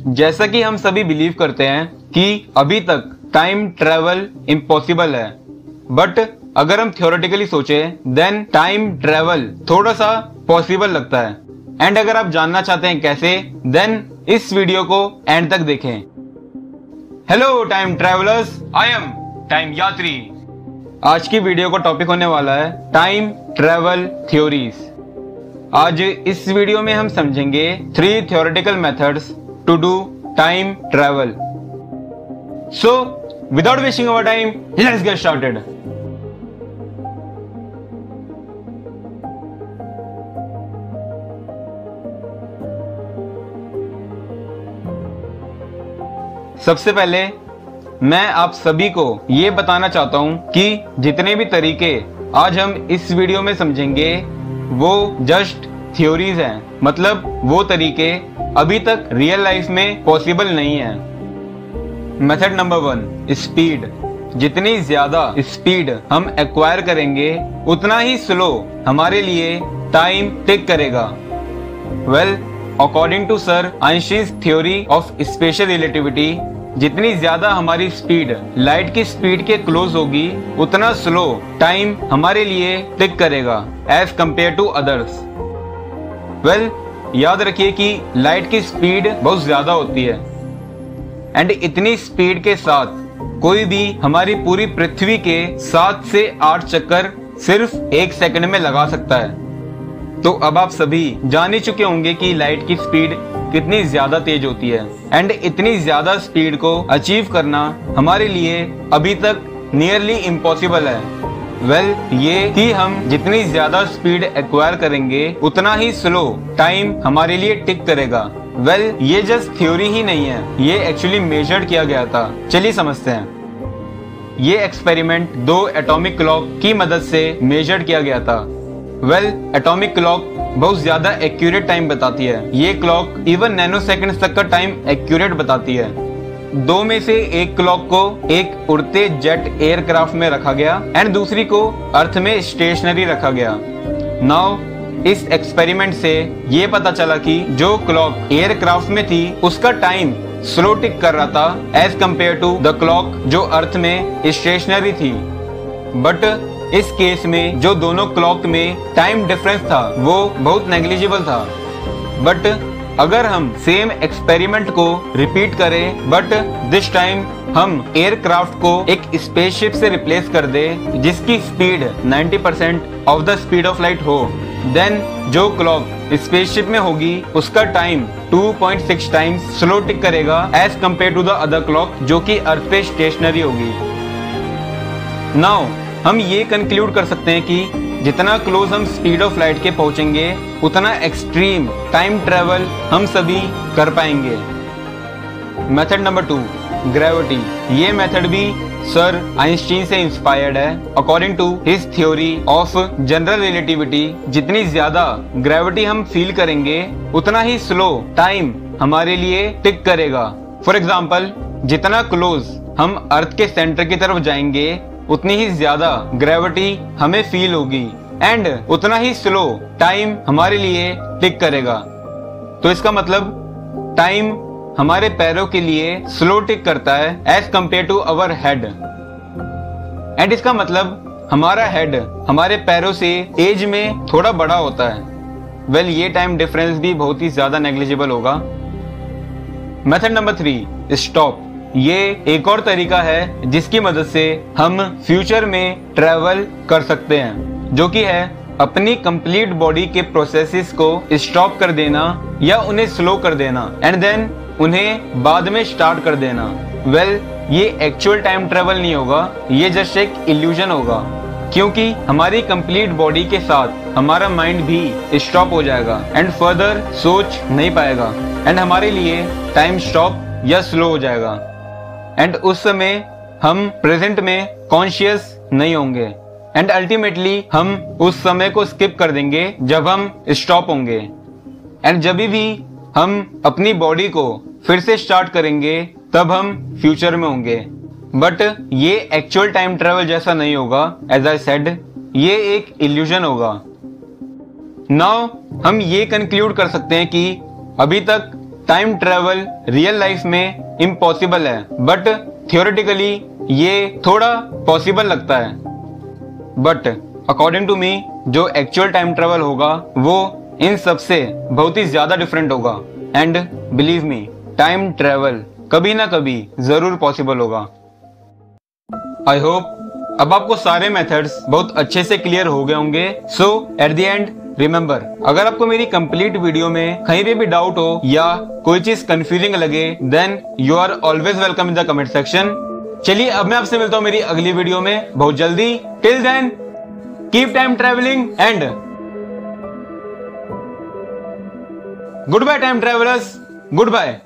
जैसा कि हम सभी बिलीव करते हैं कि अभी तक टाइम ट्रेवल इम्पॉसिबल है, बट अगर हम थियोरेटिकली सोचें देन टाइम ट्रेवल थोड़ा सा पॉसिबल लगता है। एंड अगर आप जानना चाहते हैं कैसे, देन इस वीडियो को एंड तक देखें। Hello time travellers, I am time यात्री। आज की वीडियो का टॉपिक होने वाला है टाइम ट्रेवल थ्योरीज। आज इस वीडियो में हम समझेंगे 3 theoretical methods to do time travel. So without wasting our time, let's get started. सबसे पहले मैं आप सभी को ये बताना चाहता हूं कि जितने भी तरीके आज हम इस वीडियो में समझेंगे वो जस्ट थ्योरीज हैं, मतलब वो तरीके अभी तक रियल लाइफ में पॉसिबल नहीं है। Method number 1, speed. जितनी ज्यादा स्पीड हम एक्वायर करेंगे उतना ही स्लो हमारे लिए टाइम टिक करेगा। Well, according to sir Einstein's theory of special relativity, जितनी ज्यादा हमारी स्पीड लाइट की स्पीड के क्लोज होगी उतना स्लो टाइम हमारे लिए टिक करेगा as compare to others. Well, याद रखिए कि लाइट की स्पीड बहुत ज्यादा होती है एंड इतनी स्पीड के साथ कोई भी हमारी पूरी पृथ्वी के 7 से 8 चक्कर सिर्फ 1 सेकंड में लगा सकता है। तो अब आप सभी जान ही चुके होंगे कि लाइट की स्पीड कितनी ज्यादा तेज होती है एंड इतनी ज्यादा स्पीड को अचीव करना हमारे लिए अभी तक नियरली इम्पॉसिबल है। वेल, ये कि हम जितनी ज्यादा स्पीड एक्वायर करेंगे उतना ही स्लो टाइम हमारे लिए टिक करेगा। वेल, ये जस्ट थ्योरी ही नहीं है, ये एक्चुअली मेजर्ड किया गया था। चलिए समझते हैं। ये एक्सपेरिमेंट 2 एटॉमिक क्लॉक की मदद से मेजर्ड किया गया था। वेल, एटॉमिक क्लॉक बहुत ज्यादा एक्यूरेट टाइम बताती है। ये क्लॉक इवन नैनो सेकंड तक का टाइम एक्यूरेट बताती है। 2 में से एक क्लॉक को एक उड़ते जेट एयरक्राफ्ट में रखा गया एंड दूसरी को अर्थ में स्टेशनरी रखा गया। नाउ इस एक्सपेरिमेंट से ये पता चला कि जो क्लॉक एयरक्राफ्ट में थी उसका टाइम स्लो टिक कर रहा था as compare to the clock जो अर्थ में स्टेशनरी थी। बट इस केस में जो दोनों क्लॉक में टाइम डिफरेंस था वो बहुत नेग्लिजिबल था। बट अगर हम सेम एक्सपेरिमेंट को रिपीट करें बट दिस टाइम हम एयरक्राफ्ट को एक स्पेसशिप से रिप्लेस कर दे जिसकी speed 90% of the speed of light हो, देन जो क्लॉक स्पेसशिप में होगी उसका टाइम 2.6 टाइम्स स्लो टिक करेगा as compare to the other clock जो कि अर्थ पे स्टेशनरी होगी। नाउ हम ये कंक्लूड कर सकते हैं कि जितना क्लोज हम स्पीड ऑफ लाइट के पहुंचेंगे उतना एक्सट्रीम टाइम ट्रेवल हम सभी कर पाएंगे। Method number 2, gravity. ये मेथड भी सर आइंस्टीन से इंस्पायर्ड है। According to his theory of general relativity, जितनी ज्यादा ग्रेविटी हम फील करेंगे उतना ही स्लो टाइम हमारे लिए टिक करेगा। फॉर एग्जाम्पल, जितना क्लोज हम अर्थ के सेंटर की तरफ जाएंगे उतनी ही ज्यादा ग्रेविटी हमें फील होगी एंड उतना ही स्लो टाइम हमारे लिए टिक करेगा। तो इसका मतलब टाइम हमारे पैरों के लिए स्लो टिक करता है as compare to our head. And इसका मतलब हमारा हेड हमारे पैरों से एज में थोड़ा बड़ा होता है। वेल, ये टाइम डिफरेंस भी बहुत ही ज्यादा नेग्लिजिबल होगा। Method number 3, stop. ये एक और तरीका है जिसकी मदद से हम फ्यूचर में ट्रेवल कर सकते हैं, जो कि है अपनी कंप्लीट बॉडी के प्रोसेसेस को स्टॉप कर देना या उन्हें स्लो कर देना एंड देन उन्हें बाद में स्टार्ट कर देना। वेल, ये एक्चुअल टाइम ट्रेवल नहीं होगा, ये जस्ट एक इल्यूजन होगा, क्योंकि हमारी कंप्लीट बॉडी के साथ हमारा माइंड भी स्टॉप हो जाएगा एंड फर्दर सोच नहीं पाएगा एंड हमारे लिए टाइम स्टॉप या स्लो हो जाएगा एंड उस समय हम प्रेजेंट में कॉन्शियस नहीं होंगे एंड अल्टीमेटली हम उस समय को स्किप कर देंगे जब हम स्टॉप होंगे एंड जब भी हम अपनी बॉडी को फिर से स्टार्ट करेंगे तब हम फ्यूचर में होंगे। बट ये एक्चुअल टाइम ट्रेवल जैसा नहीं होगा, एज आई सेड ये एक इल्यूजन होगा। नाउ हम ये कंक्लूड कर सकते हैं कि अभी तक टाइम ट्रेवल रियल लाइफ में इम्पॉसिबल है, बट थियोरेटिकली ये थोड़ा पॉसिबल लगता है। बट अकॉर्डिंग टू मी जो एक्चुअल टाइम ट्रेवल होगा वो इन सब से बहुत ही ज्यादा डिफरेंट होगा। And believe me, time travel कभी ना कभी जरूर पॉसिबल होगा। आई होप अब आपको सारे मेथड्स बहुत अच्छे से क्लियर हो गए होंगे। सो एट द एंड रिमेंबर, अगर आपको मेरी कंप्लीट वीडियो में कहीं पे भी डाउट हो या कोई चीज कंफ्यूजिंग लगे, then you are always welcome in the comment section. चलिए अब मैं आपसे मिलता हूँ मेरी अगली वीडियो में बहुत जल्दी। Till then keep time travelling and goodbye time travellers, good bye.